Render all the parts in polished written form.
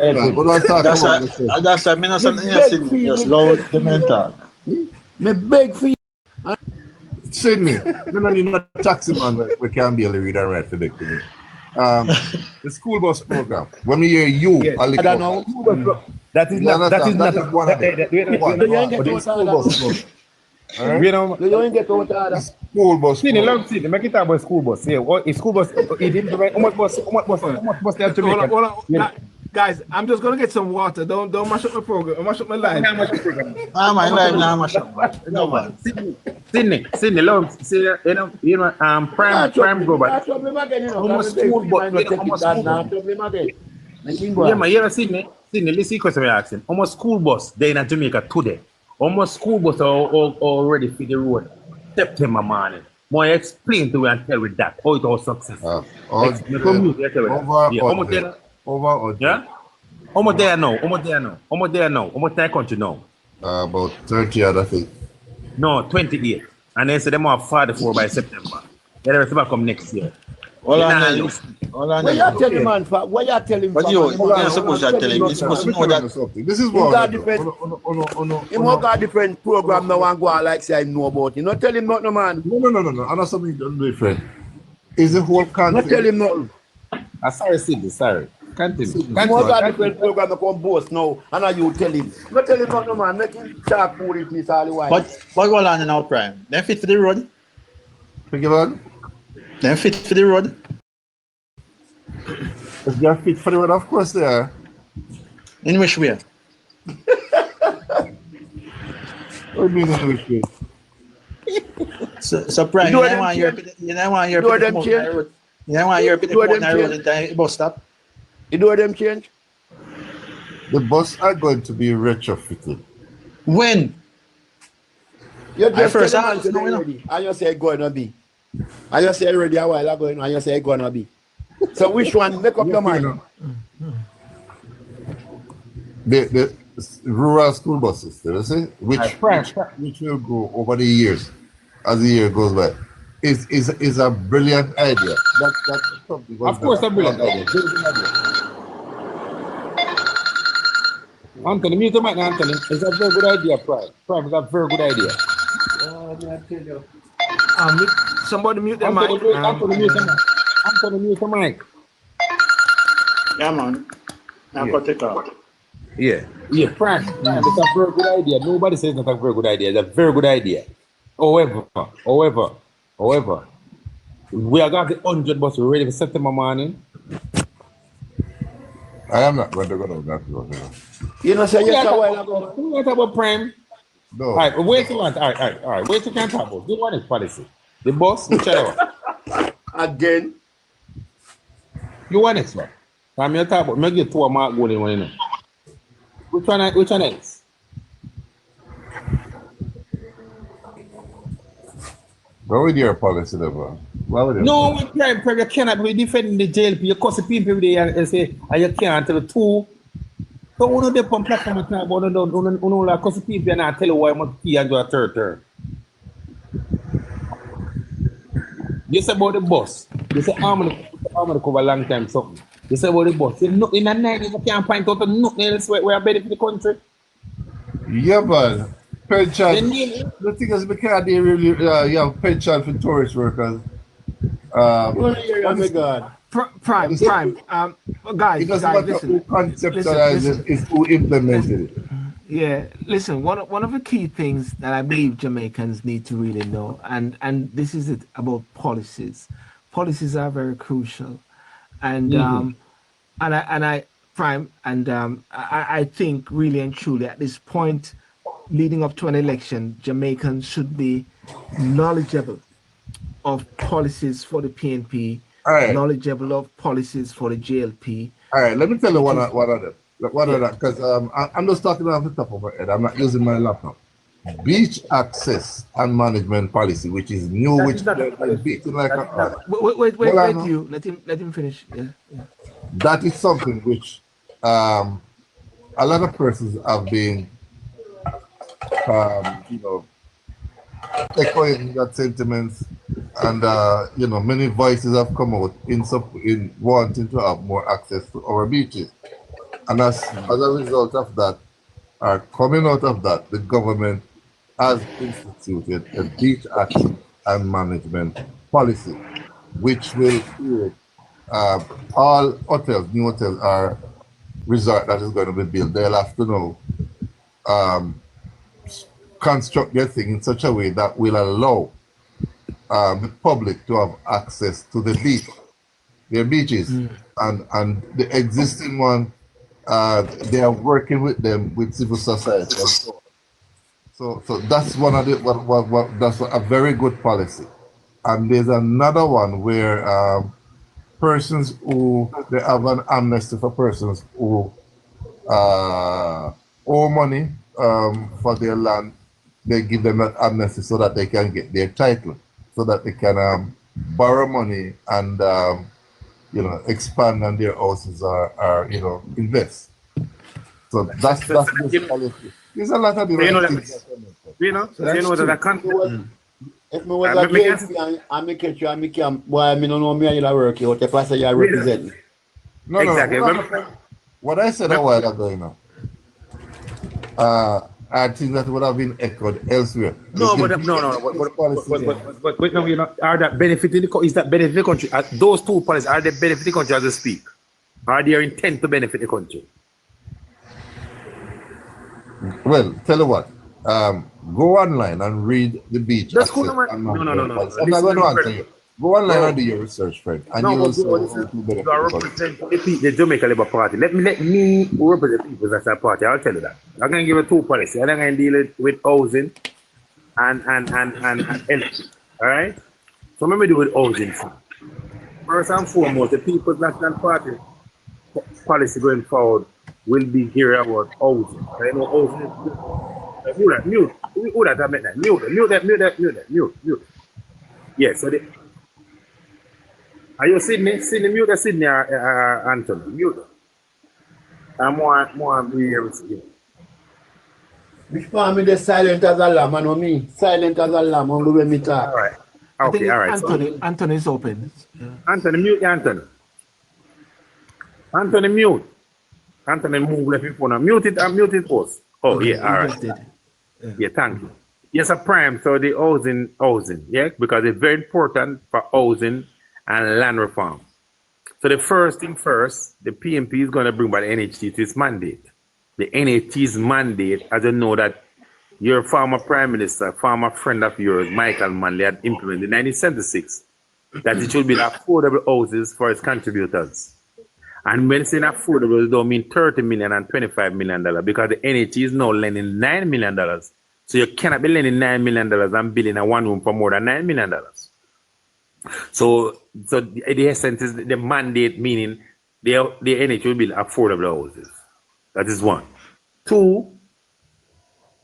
Right, but that's why I'm not something else. Just loud the mental. Me beg for you. Sydney, no, no, you're not a taxi man. We can't barely read and write for the the school bus program. When we hear you, Yes. I don't know. That is not. That is not. one of them. The school bus program. You know, You ain't get out of School bus. see the long see. Make it about school bus. Yeah, what school bus? It implement. How much bus they have to make? Hold on. Guys, I'm just gonna get some water. Don't mash up my program. Mash up my line. My life now, mash up. No man. Sydney, love. See, prime go back. Almost school bus. Yeah, man. You know, Sydney, listen to question I'm asking. Almost school bus. They in Jamaica today. Almost school bus are already for the road. September morning. More explain to you and tell with that how it was success. Over or yeah? How much there now? How much there country now? about 30 other things. No, 28. And then say them have 44 by September. Then the rest of come next year. All I know. What you tell him, man? What you tell him? But you're supposed to tell him. You're supposed to know that. This is what He more got different program now and go on like say I know about. You not tell him nothing, man. No. I know something different. Is the whole country. Not tell him nothing. Sorry, Sidney, sorry. Continue. More got different program to come boast now, and now you tell him. Not tell him nothing, man. Make him talk for it, please, all the while. But what on now, Prime? Then fit for the road. Then fit for the road. If they're fit for the road, of course they are. In which way? What do you mean in which way? So Prime, you don't want your road. You don't want your road in the bus stop. You do them change? The bus are going to be retrofitted. When? You just first tell the man ready, and you say it's going to be. And you say ready a while ago, and you say it's going to be. So which one? Make up your mind. The rural school buses, you see, which will go over the years as the year goes by, is a brilliant idea. That's something. Of course, a brilliant idea. Anthony, mute the mic now, Anthony. It's a very good idea, Prime. Prime is a very good idea. Somebody mute the mic. Anthony, mute the mic. Yeah, man. Yeah, Prime. It's a very good idea. Nobody says it's not a very good idea. It's a very good idea. However, we are going to 100 buses ready for September morning. I am not going to go down that road. You know, say yes a while ago. Who want to talk about Prime? No. All right, wait till you want. All right. Wait till you can talk about. The one is policy. The boss, whichever. Again. You want next one? I'm going to talk about. Make it 2 mark going in one, you know. Which one else? Go with your policy, bro. No, Prime, you cannot be defending the JLP. You cuss the people every day and say, and you can't tell the two. So, one of the platform and talk about, like, cuss the people and I tell you why I must be and do a third term. You say about the bus. You say, I'm going to cover a long time, something. You say about the bus. You know, in the night, you can't find out nothing else where I benefit the country. Yeah, man. Pension. The thing is, we can't really have pension for tourist workers. Oh my God. Prime. Guys, listen. Conceptualize is who implemented it. Yeah, listen. One of the key things that I believe Jamaicans need to really know, and this is it about policies. Policies are very crucial, and I think really and truly at this point, leading up to an election, Jamaicans should be knowledgeable of policies for the PNP, knowledgeable of policies for the JLP. All right, let me tell you one of that, because I'm just talking off the top of my head. I'm not using my laptop. Beach access and management policy, which is new, which is beating like a... Wait, you. Let him finish. Yeah. That is something which a lot of persons have been echoing that sentiments, and many voices have come out in wanting to have more access to our beaches. And as a result of that, or coming out of that, the government has instituted a beach access and management policy, which will create all hotels, new hotels or resort that is going to be built. They'll have to now construct their thing in such a way that will allow the public to have access to the beach, their beaches, and the existing one. They are working with them with civil society. So that's one of the that's a very good policy. And there's another one where persons who they have an amnesty for persons who owe money for their land. They give them that amnesty so that they can get their title, so that they can borrow money and expand on their houses or invest. So that's the policy. There's a lot of different things. That I can't. If me was a JLP and me catch you and me can, boy, me don't know me and you work here. What if I say you represent? No, exactly. What I said a while ago, I think that would have been echoed elsewhere. But are that benefiting the is that benefiting the country? Those two policies are they benefiting the country as they speak? Are they intent to benefit the country? Well, tell you what. Go online and read the beach. That's cool. No. I'm not going to answer you. Go online and do your research, friend. And you will see the Jamaica Labour Party. Let me represent the people as a party. I'll tell you that. I'm going to give you two policies. I'm going to deal with housing and energy. All right? So let me do with housing. First and foremost, the People's National Party policy going forward will be geared about housing. I know housing is good. Mute. Who that? I meant that. Mute. Yes, so are you Sydney? Mute Sydney or Anthony? Mute. I'm more Sydney. Which part me silent as a lamb, and me silent as a lamb on the way me talk. All right. Okay, all right. Anthony is open. Anthony, mute Anthony. Anthony, mute. Anthony, move left your phone. Mute it and mute it us. Oh, okay, yeah, all right. Yeah, thank you. Yes, a prime. So the housing, yeah, because it's very important for housing and land reform. So the first thing first, the PMP is going to bring by the NHT to its mandate. The NHT's mandate, as you know that your former prime minister, former friend of yours, Michael Manley, had implemented in 1976 that it should be affordable houses for its contributors. And when saying affordable, it don't mean $30 million and $25 million because the NHT is now lending $9 million. So you cannot be lending $9 million and building a one room for more than $9 million. So the essence is the mandate, meaning the NHT will build affordable houses. That is one. Two,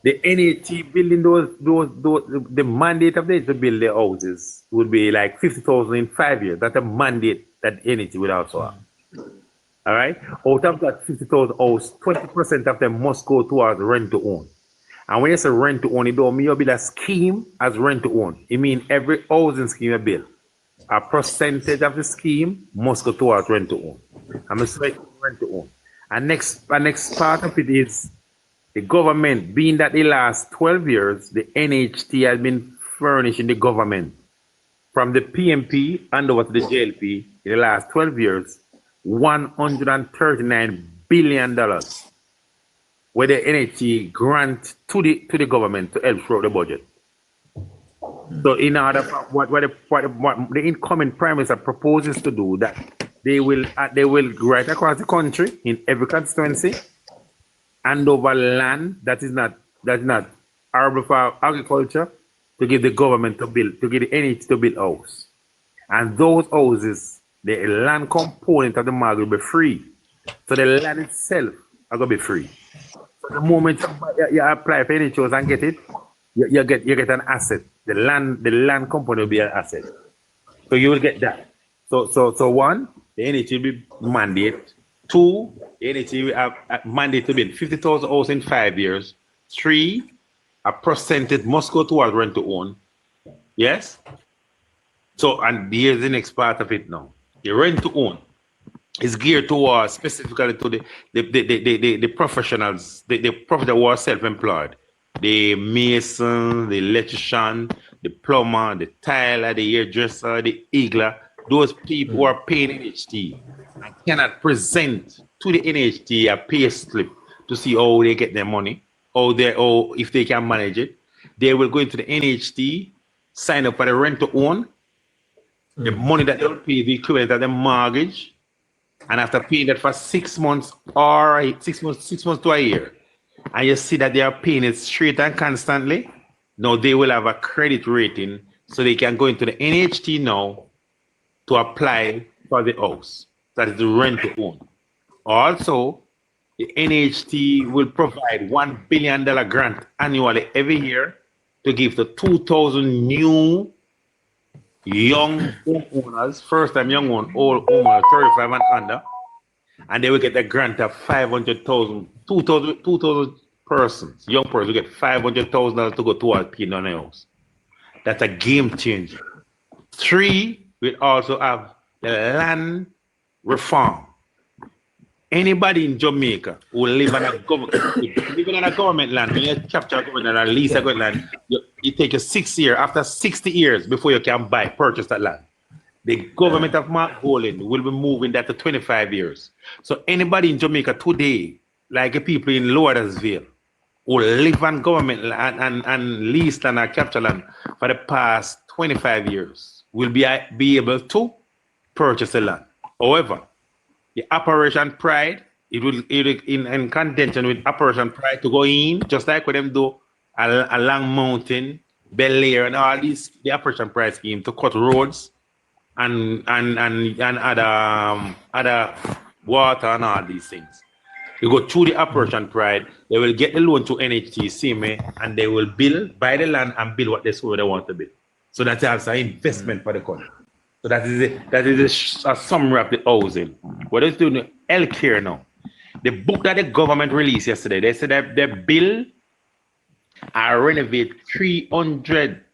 the NHT building the mandate of them to build the houses would be like 50,000 in 5 years. That's a mandate that NHT would also have. All right. Out of that 50,000 house, 20% of them must go towards rent to own. And when you say rent to own, it don't mean you build a scheme as rent to own. It means every housing scheme you build, a percentage of the scheme must go towards rent to own. I'm saying rent to own. And next part of it is the government, being that the last 12 years, the NHT has been furnishing the government from the PMP and over to the JLP in the last 12 years, $139 billion where the NHT grant to the government to help through the budget. So in order for what the incoming prime minister proposes to do, that they will right across the country in every constituency hand over land that is not arable for agriculture to give the government to build, to give the NHT to build house. And those houses, the land component of the market will be free. So the land itself are going to be free. So the moment you apply for any chose and get it, you get an asset. The land component will be an asset. So you will get that. So one, the NHT will be mandate. Two, the NHT will have a mandate to build 50,000 houses in 5 years. Three, a percentage must go towards rent to own. Yes? So, and here's the next part of it now. The rent to own. is geared towards specifically to the professionals, the professionals who are self-employed, the mason, the electrician, the plumber, the tiler, the hairdresser, the igler, those people who are paying NHT and cannot present to the NHT a pay slip to see how they get their money, or if they can manage it. They will go into the NHT, sign up for the rent to own, the money that they'll pay, the equivalent of the mortgage, and after paying that for 6 months or 6 months, 6 months to a year, and you see that they are paying it straight and constantly, now they will have a credit rating so they can go into the NHT now to apply for the house. That is the rent to own. Also, the NHT will provide $1 billion grant annually every year to give to 2,000 new young homeowners, first-time young homeowners, 35 and under, and they will get a grant of 500,000, 2,000 persons, young persons will get $500,000 to go towards paying on their house. That's a game changer. 3, we also have the land reform. Anybody in Jamaica who live on a government land, when you capture a government land or lease a government land, it takes you 6 years. After 60 years before you can purchase that land. The government of Mark Holland will be moving that to 25 years. So anybody in Jamaica today, like the people in Laudersville, who live on government land and lease land or capture land for the past 25 years, will be able to purchase the land. However, the Operation Pride, it will in contention with Operation Pride to go in, just like when them do along Mountain, Bel Air, and all these, the Operation Pride scheme to cut roads and other water and all these things. You go through the Operation Pride, they will get the loan to NHT, and they will buy the land and build what they want to build. So that's also an investment for the country. So that is a summary of the housing. What is doing healthcare now? The book that the government released yesterday, they said that they build and renovate 300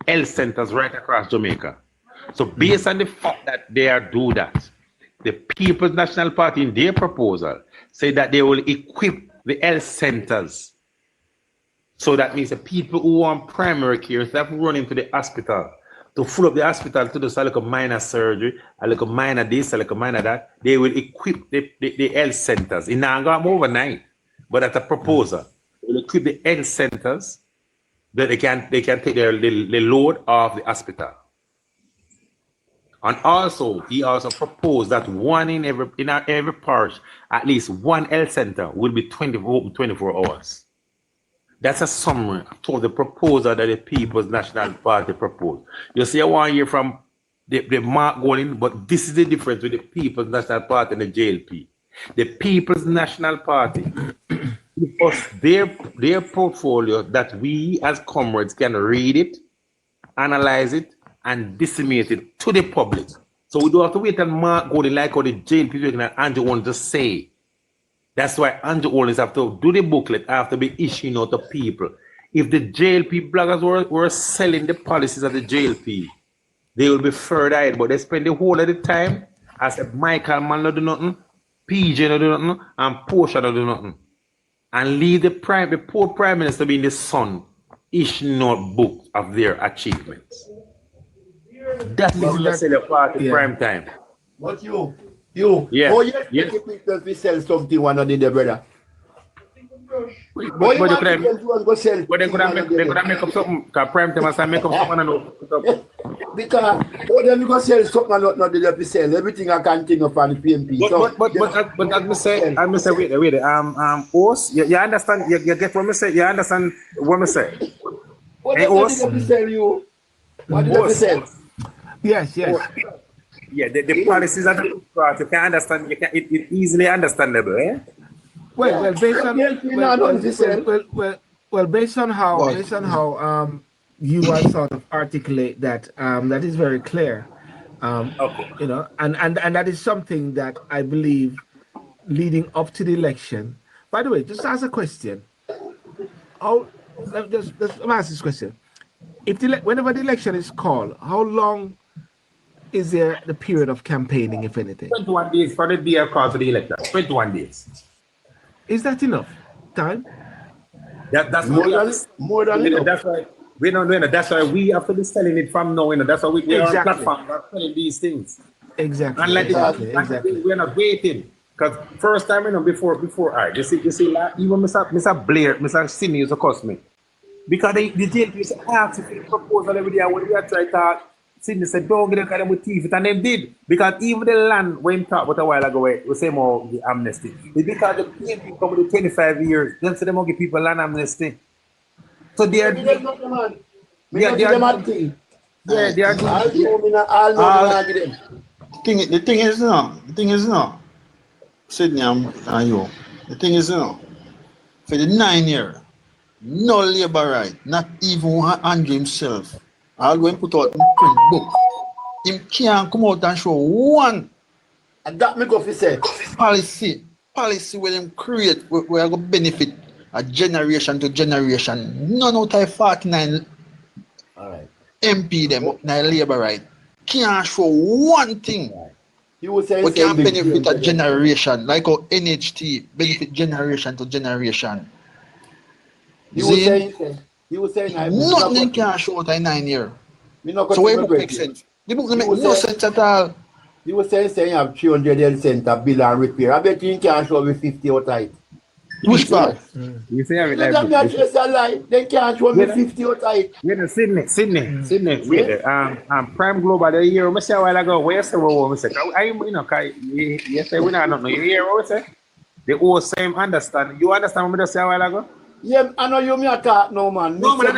health centers right across Jamaica. So based on the fact that they are do that, the People's National Party in their proposal say that they will equip the health centers. So that means the people who want primary care, instead of running to the hospital, to fill up the hospital to do a little minor surgery, a little minor this, a little minor that, they will equip the health centers. It's not going overnight, but that's a proposal. They will equip the health centers that they can take the load off the hospital. And also, he also proposed that in every parish, at least one health center will be open 24 hours. That's a summary to the proposal that the People's National Party proposed. You see, I want to hear from the Mark Golding, but this is the difference with the People's National Party and the JLP. The People's National Party give us their portfolio that we as comrades can read it, analyze it, and disseminate it to the public. So we don't have to wait and Mark Golding like how the JLP and Andrew want to say. That's why Andrew always have to do the booklet, have to be issuing out to people. If the JLP bloggers were selling the policies of the JLP, they will be further ahead, but they spend the whole of the time as if Michael Man not do nothing, PJ not do nothing, and Portia not do nothing. And leave the poor Prime Minister be in the sun, issuing out books of their achievements. That's the party prime time. But you. Yeah. Oh, yes. People we sell something one of the brother. But they could have make up something. Because prime time has make up something and because then you go sell something and not the sell. Everything I can think of on the PMP. But as me say, wait. Os, you understand? You get what me say? You understand what me say? What did they sell you? What did they sell? Yes. Yeah, the policies of the party, you can understand. It's easily understandable, eh? Well, based on how you are sort of articulate that, that is very clear. Okay. You know, and that is something that I believe leading up to the election. By the way, just ask a question. Let me ask this question. Whenever the election is called, how long is there the period of campaigning, if anything? 21 days for the day of call to the election. 21 days. Is that enough time? That's more than enough. That's why we don't know. That's why we have to be selling it from now. That's why we are on platform. We're selling these things. Exactly. And like exactly. we're not waiting. Because first time, before, all right, you see, like, even Mr. Blair, Mr. Sidney used to cost me. Because the JLP used to ask if he proposal every day, when we had tried to talk, Sidney said, don't get them with teeth, and they did. Because even the land, when he talked about a while ago, we say more the amnesty. It's because the PNP come with 25 years, then say they won't give people land amnesty. So they are doing... The thing is, Sydney and you, the thing is, for the 9 years, no labor right, not even Andrew himself. I'll go and put out in print book. Him can't come out and show one. And that me go for say. Policy where them create, where I go benefit a generation to generation. None out of 49 MP them up now labor right. Can't show one thing. You would say we can benefit a generation, like our NHT, benefit generation to generation. You would say nothing can show out in 9 years. So where book make sense? The book make no sense at all. You were saying you have 300 cents a bill and repair. I bet you can't show me 50 out of it. Which part? You say every like just a lie. They can't show me 50 out of it. Sydney. Wait, Prime Global the year I say a while ago. Where say what we say? You say we don't know. You hear what we say? The whole same understand. You understand what we say a while ago? Yeah, I know you me a talk no man. No. Prime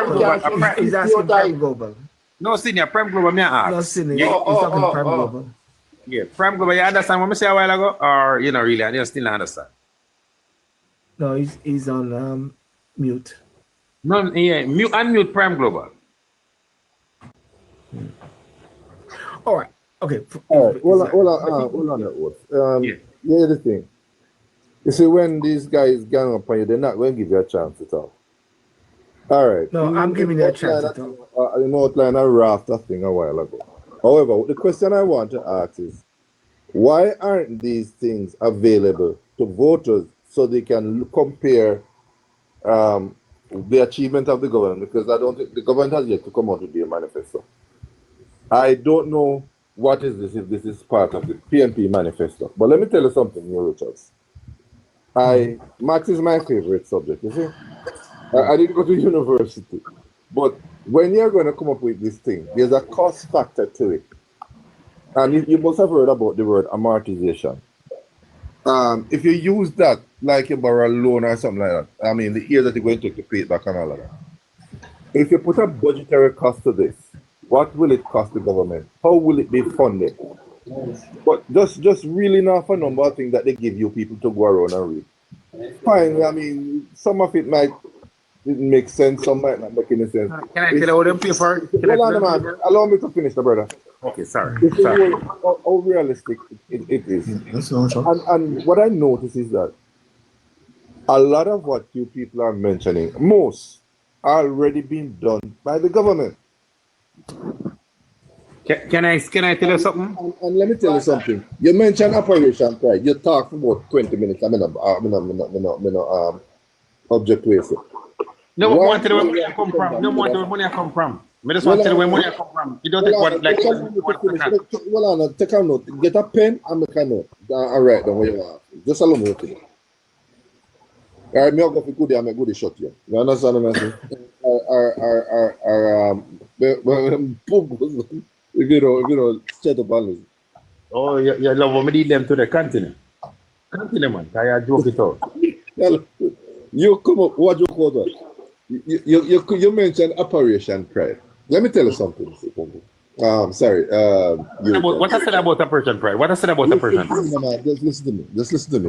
Global. He's asking Prime Global. No, Sydney, Prime Global me ask. No, Sydney, he's talking Prime Global. Yeah, Prime Global, you understand what I say a while ago? Or you know really, and you still not understand? No, he's on mute. No, yeah, unmute Prime Global. All right. Okay. All right. Hold on that word. Yeah, the thing. You see, when these guys gang up on you, they're not going to give you a chance to talk. All right. No, I'm giving you a chance to talk. I outlined a raft of thing a while ago. However, the question I want to ask is, why aren't these things available to voters so they can compare the achievement of the government? Because I don't think the government has yet to come out with their manifesto. I don't know what is this, if this is part of the PNP manifesto. But let me tell you something, Richards. Maths is my favorite subject, you see. I didn't go to university. But when you're going to come up with this thing, there's a cost factor to it. And you must have heard about the word amortization. If you use that, like you borrow a loan or something like that, I mean, the years that you're going to take to pay it back and all of that. If you put a budgetary cost to this, what will it cost the government? How will it be funded? But just really not for a number of things that they give you people to go around and read. Fine, I mean, some of it might make sense, some might not make any sense. Can I tell you what them pay for? Allow me to finish, brother. Okay, sorry. How realistic it is. And what I notice is that a lot of what you people are mentioning, most are already being done by the government. Can I tell you something? And let me tell you something. You mentioned Operation Pride. You talked for about 20 minutes. I'm not object to it. No one want to know where money come from. No one want to know where money come from. I just want to know where money come from. You don't take what like well, take a note. Get a pen and make a note. And write down where you are. Just allow me to. All right, me go for good. I'm a good shot here. You understand what I'm saying? Set up on this. Oh, you love when we lead them to the continent. Continent, man. I joke it out. You come up. What you call that? You mentioned Operation Pride. Let me tell you something. Sorry. What I said about Operation Pride? What I said about Operation Pride? Just listen to me.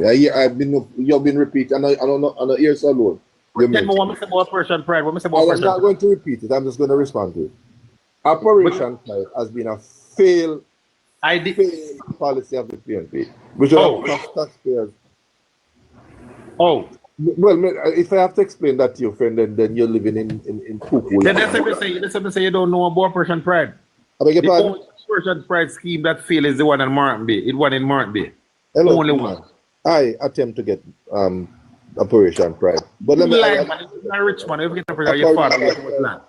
You've been repeating. And I don't know. On the ears alone. Tell me what I said about Operation Pride. What I said about Operation Pride? I'm not going to repeat it. I'm just going to respond to it. Operation Pride has been a failed policy of the PNP, which will cost taxpayers. Oh. Well, if I have to explain that to your friend, then you're living in poo-poo. Then that's what you say you don't know about Operation Pride. I beg your The pardon? only Operation Pride scheme that failed is the one in Martin Bay. It one in Martin Bay. Hello. Only one. I attempt to get Operation Pride. But let me Lie, man. You're a rich man. You get up your father owns too much land.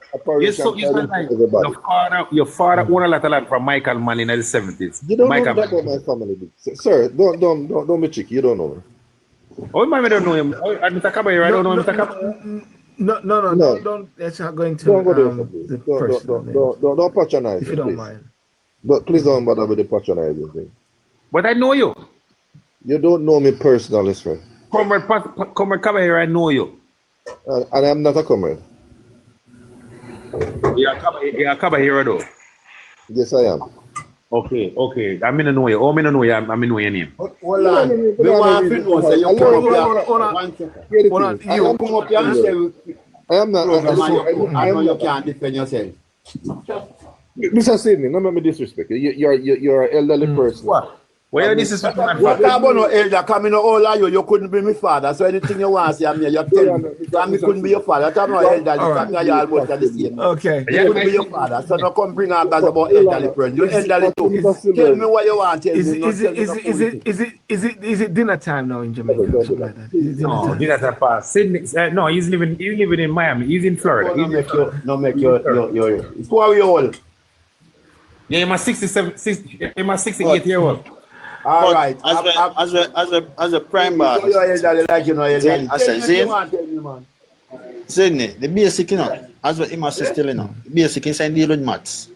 Your father owned a lot of land from Michael Mann in the 70s. You don't Michael know that about my family, sir. Don't be cheeky. You don't know me. Oh, my don't know him. Oh, Mr. Caballero, I don't know Mr. Caballero. No, don't. Let's not go into Don't go there, the please. personal Don't patronize. if you don't mind. But please don't bother with the patronizing thing. But I know you. You don't know me personally, sir. Comrade Caballero, I know you. And I'm not a comrade. You're a Caballero, though. Yes, I am. Okay. I mean, I know you. Oh, I know you. I mean, know your name. Hold on. We want to know, say you come up here. You come up here and say, I am not. I know you can't defend yourself. Mr. Sidney, don't make me disrespect you. You're an elderly person. What? Where this is What about no elder coming all of you? You couldn't be my father. So anything you want to say, you tell me. So me couldn't be your father. That's no elderly. Come here, you almost at the same. Okay. You couldn't be your father. So don't come bring up that about elderly friend. You're elderly too. Tell me what you want to tell me. Is it dinner time now in Jamaica? Or something like that? Is it dinner No, time? dinner time pass. Sydney, no, he's living in Miami. He's in Florida. No make you. It's who are you all? Yeah, I'm 68 year old. All right. As a prime boss, I said, Sydney, the basic, as what him assist still, the basic is deal with maths.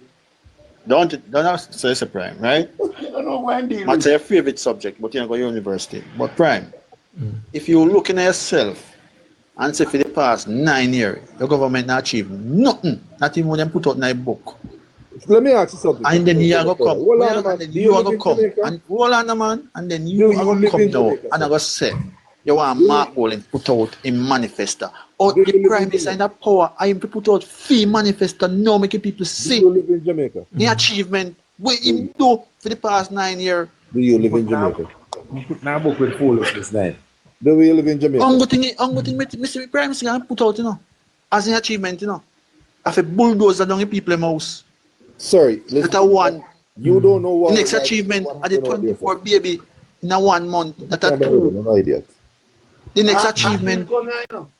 Don't say it's a prime, right? I don't know when deal Maths is your favorite subject, but you go to university. But prime, if you looking at yourself and say for the past 9 years, your government not achieved nothing, not even when them put out in a book. Let me ask you something. And then you are going to come. Hold on, man. And then you are going to come. And hold on, man. And then you are going to come now. And I'm going to say, you want Mark Bolin put out a manifesto. Or the prime minister in that power, I am to put out fee manifesto now, making people see Do you live in Jamaica? the achievement. What him do for the past 9 years. Do you live in Jamaica? Now book with full of this night. Do you live in Jamaica? I'm going to Mr. Prime Minister and put out, as an achievement, If a bulldozer down the people's house. Sorry, listen. That one. You don't know what. Next achievement at the 24 baby in a 1 month. That are two. No idiot. The next achievement.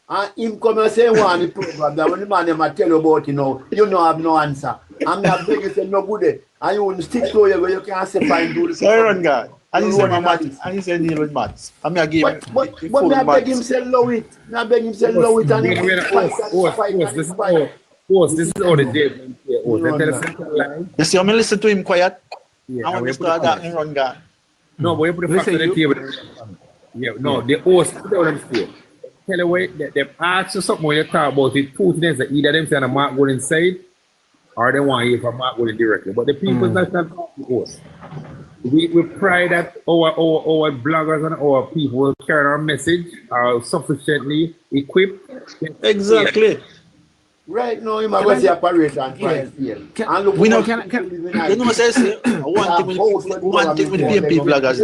And him come and say one the program that when the man them tell you about you don't have no answer. I'm not begging say no good. And you wouldn't stick to you where you can't say fine do the Sorry, run guy. And he said maths. And he said deal with maths. I mean I give him. But me I beg him say low it. Me I beg him say low it and he This is all the day. You see, I'm listen to him quiet. Yeah, I want to start that and run guy. No, but you put the facts on the table. Yeah, no, the host, tell you what, they ask you something when you talk about it, two things that either them say a Mark Golden side or they want to hear from Mark Golden directly. But the people that's not talking to us. We pride that our bloggers and our people will carry our message, are sufficiently equipped. Exactly. Right now, you might say operation price here. We know, you know what I say? One thing with PMP bloggers.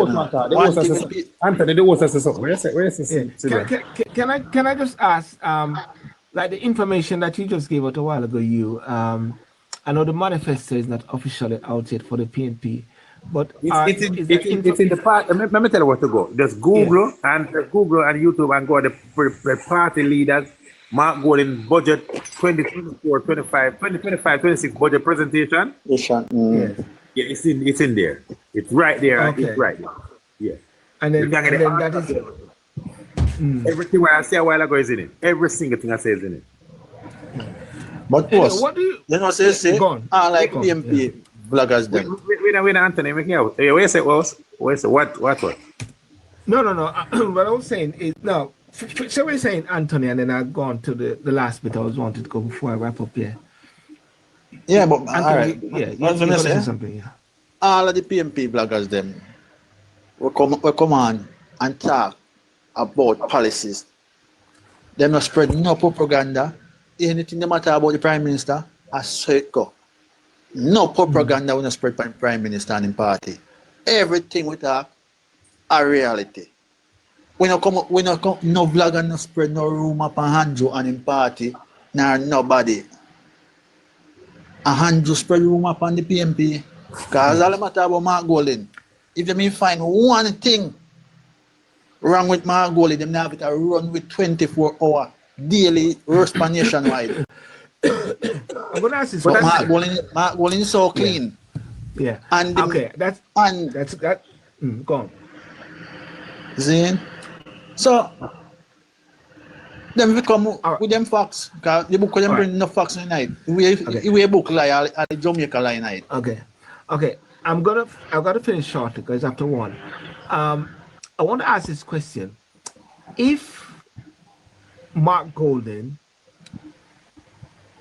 Anthony, the host says something. Where is this? Can I just ask, like the information that you just gave out a while ago, I know the manifesto is not officially out yet for the PNP, but it's in the part. Let me tell you where to go. Just Google and YouTube and go to the party leaders. Mark Golden budget 2024, 25, 2025, 26 budget presentation. Yeah, it's in there. It's right there. Okay. It's right there. Yeah. And then that is everything what I said a while ago is in it. Every single thing I say is in it. But boss, what do you know what I say? Like PMP bloggers then. Wait, Anthony, make it out. Hey, where say what? No. What I was saying is now. So we're saying Anthony, and then I've gone to the last bit I was wanted to go before I wrap up here. Yeah, but Anthony, all right. Yeah, you're going to say something. Yeah. All of the PMP bloggers them will come on and talk about policies. They not spread no propaganda. Anything they matter about the Prime Minister, I saw it go. No propaganda will not spread by the Prime Minister and the party. Everything we talk are reality. We no blogger no spread no rumor upon Hanjo and in party, nor nobody. a hand just spread room up on the PMP. Because all the matter about Mark Golden, if you may find one thing wrong with Mark Golden, them have it a run with 24-hour daily response nationwide. I'm gonna ask this But question. Mark Golden is so clean. Yeah. And Okay, that's that. Go on. Zane. So them come Right. with them facts. Because the book them bring no facts in night. We book lie at the Jamaica lie night. Okay. I've got to finish shortly because after one. I want to ask this question. If Mark Golden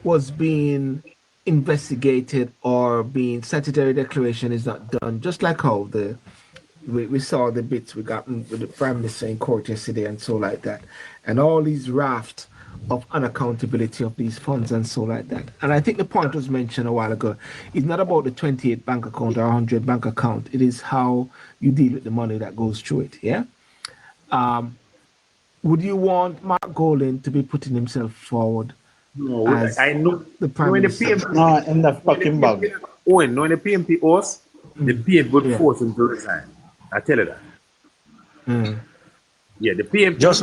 was being investigated or being statutory declaration is not done, just like how we saw the bits we got with the Prime Minister in court yesterday and so like that, and all these raft of unaccountability of these funds and so like that. And I think the point was mentioned a while ago. It's not about the 28 bank account or 100 bank account. It is how you deal with the money that goes through it. Yeah. Would you want Mark Golden to be putting himself forward? No, as I know the Prime Minister. PMP, No, in the fucking bag. when the PMP host, the PMP would Yeah. force him to resign. I tell you that. Yeah, the PMP. Just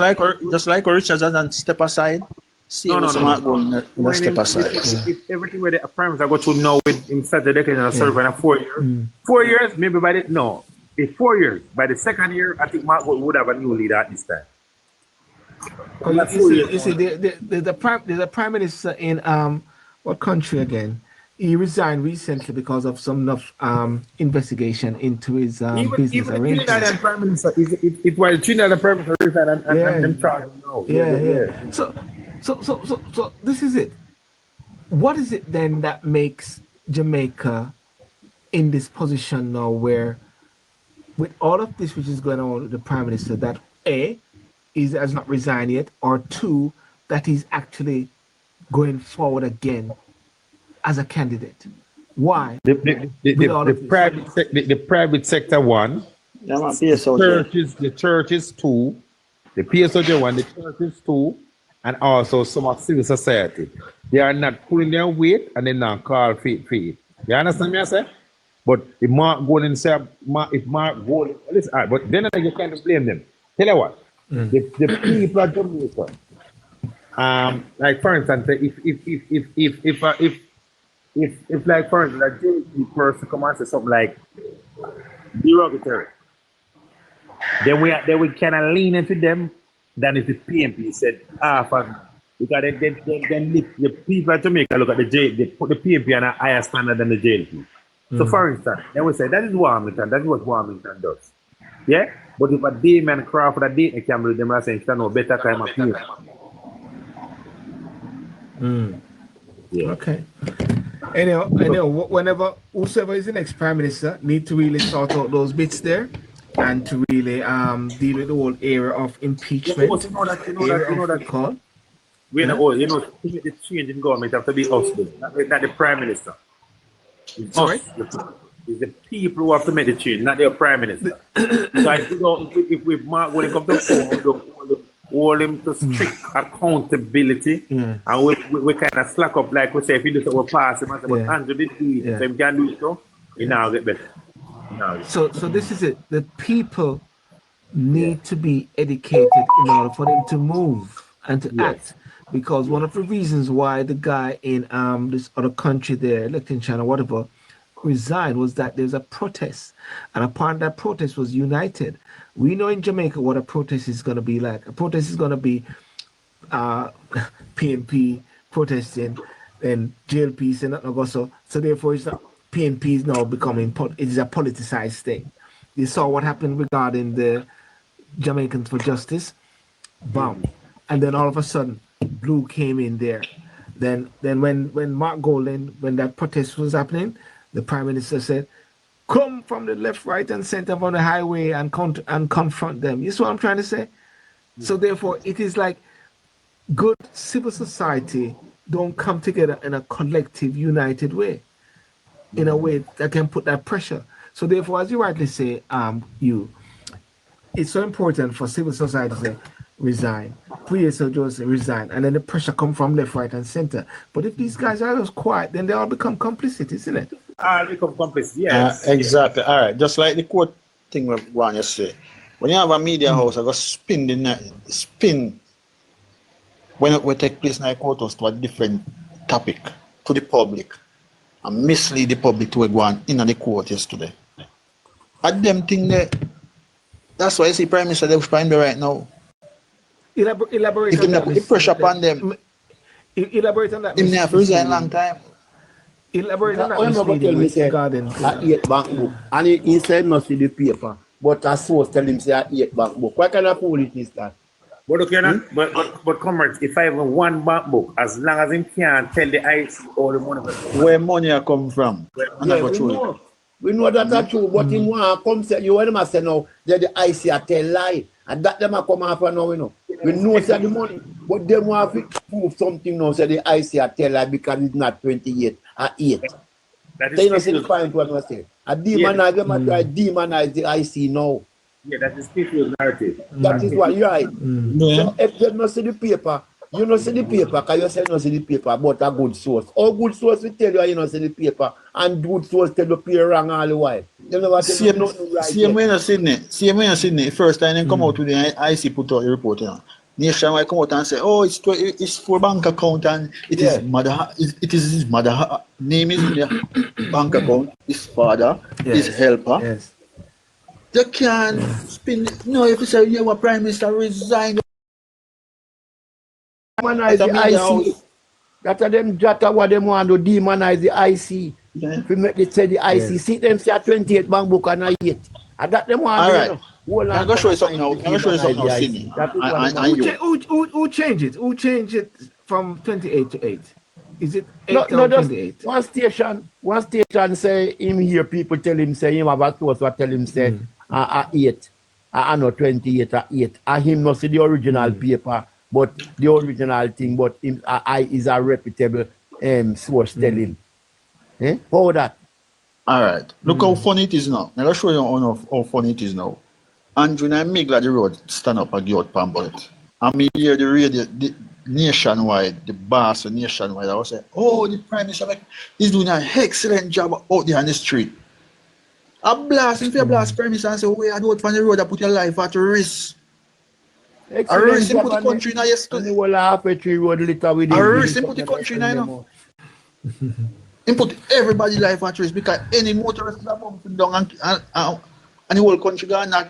like Richard and step aside. See No. Mark Golden step aside. If everything where the Prime Minister go to now with him start the declaration of service in 4 years. 4 years, maybe by the no. In 4 years, by the second year, I think Mark would have a new leader at this time. You see, the prime minister in what country again? He resigned recently because of some enough investigation into his business even arrangements. the Trinidad Prime Minister, it was Trinidad Prime Minister resigned and them charged him now. Yeah. So this is it. What is it then that makes Jamaica in this position now where, with all of this which is going on with the Prime Minister, that A, has not resigned yet, or two, that he's actually going forward again as a candidate? Why? The private sector one, the churches two, the PSOJ one, the churches two, and also some of civil society. They are not pulling their weight and they not call for it. You understand me, I say? But if Mark Golden say, if Mark Golden, listen, but then you can't blame them. Tell you what, the people of Jamaica, like for instance, if like for instance, a JLP person come and say something like derogatory, then we kind of lean into them than if the PMP said because then the people of Jamaica look at they put the PMP on a higher standard than the JLP. So for instance, then we say that is Warmington, that is what Warmington does. Yeah? But if a Damon Crawford, a Dayton Campbell, them are saying, no better time of year. Yeah. Okay. Anyhow, whenever whoever is the next Prime Minister need to really sort out those bits there and to really deal with the whole area of impeachment. You know that call. We know, the change in government have to be us, not the Prime Minister. It's Sorry? It's the people who have to make the change, not the Prime Minister. So if we Mark when it comes to hold him to strict accountability, and we kind of slack up, like we say, if you do something, we pass him and say, but Andrew did do it, so if you can do it, so he now get better. So this is it. The people need to be educated in order for them to move and to act. Because one of the reasons why the guy in this other country there, Liechtenstein or whatever, resigned was that there's a protest, and a part of that protest was united. We know in Jamaica what a protest is going to be like. A protest is going to be PNP protesting, and JLP saying nothing go so therefore it's not, PNP is now becoming it is a politicized thing. You saw what happened regarding the Jamaicans for Justice, bam, and then all of a sudden Blue came in there. Then when Mark Golden, when that protest was happening, the Prime Minister said, come from the left, right, and center on the highway and confront them. You see what I'm trying to say? So therefore, it is like good civil society don't come together in a collective, united way, in a way that can put that pressure. So therefore, as you rightly say, it's so important for civil society to say, resign. 3 years ago, Joseph resign, and then the pressure come from left, right, and center. But if these guys are just quiet, then they all become complicit, isn't it? All become complicit, yes. Exactly. All right. Just like the court thing we want to say. When you have a media house, I go spin when it will take place in a court house to a different topic to the public and mislead the public to go on in the court yesterday. At them thing there, that's why I see Prime Minister they find right now. Elaborate if on they that. put pressure upon them, Elaborate on that. him have to resign long time. Elaborate on that. When Robert tell me say garden. I 8 bank book, and he said not see the paper, but a source tell him say I 8 bank book. What kind of fool it is that? But okay, but comrades, if I have one bank book, as long as him can't tell the IC all the money where money come from. We know that that's true, but him want come say you when him say now that the IC a tell lie, and that them a come after now, you know. We know say the money, but them want to prove something now say the IC a tell lie because it's not 28 or 8. That is so you know see the point what I say. A demonize them a try demonize the IC now. Yeah, that is people's narrative. That is what you're right. So if you don't see the paper, you don't see the paper because you say you don't see the paper, but a good source. All good source will tell you don't see the paper, and good source tell you pay wrong all the while. You never tell you nothing right. See when you Sydney, first time they come out with the IC put out the report, you know. Nationwide come out and say, oh, it's for bank account and it is his mother name is in the bank account, his father, his helper. Yes. They can't spin. No, if you say you have a prime minister resign. Demonize the IC. That's them jata what them want to demonize the IC. If you make it say the IC, see them say a 28 bank book and a 8. And that them want to I'm going to show you something now. I'm going to show you something now, Sydney. Who changed it? Who changed it from 28 to 8? Is it 8 no, or 28? One station say him hear people tell him say him have a close what tell him say 8. No 28 or 8. And him not see the original paper, but the original thing, but him is a reputable source tell him. How that? All right. Look how funny it is now. Now, I'll show you how funny it is now. Andrew and Migla the road stand up and give out pamphlet. And me hear the radio nationwide, the boss of nationwide, I was say, oh, the Prime Minister is doing an excellent job out there on the street. I blast, if you blast Prime Minister and say, oh, I don't from the road, I put your life at risk. I risk him put the country in a yesterday. I risk him put the country in a He put everybody's life at risk because any motorist that comes down and the whole country gone not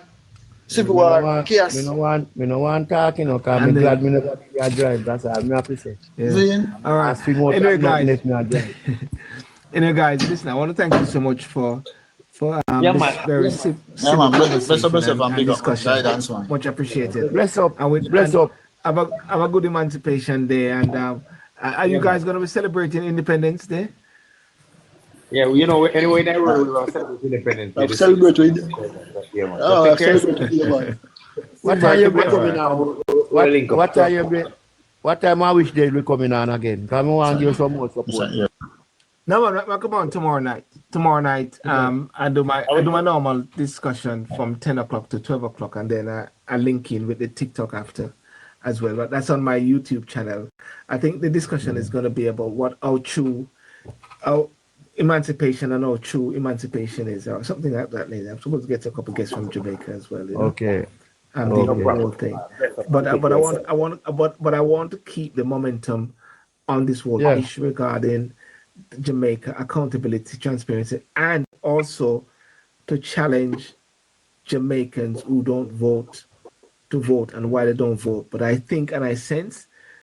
civil war, chaos. We no want talk, you know, because I'm glad me never drive. That's all I'm happy to say. All right. Anyway, guys, listen, I want to thank you so much for this very simple conversation and discussion. Much appreciated. Bless up. Bless up. Have a good Emancipation Day. And are you guys going to be celebrating Independence Day? Yeah, you know, anyway, that we're going to celebrate Independence Day. Celebrate with What time you coming on? What time I wish they will coming on again? Come on, give some more support. No, I come on tomorrow night. I do my normal discussion from 10 o'clock to 12 o'clock, and then I link in with the TikTok after as well. But that's on my YouTube channel. I think the discussion is going to be about how true emancipation and how true emancipation is, or something like that. Later, I'm supposed to get a couple guests from Jamaica as well. You know? Okay. And the whole thing. But I want to keep the momentum on this whole issue regarding Jamaica, accountability, transparency, and also to challenge Jamaicans who don't vote to vote and why they don't vote. But I think and I sense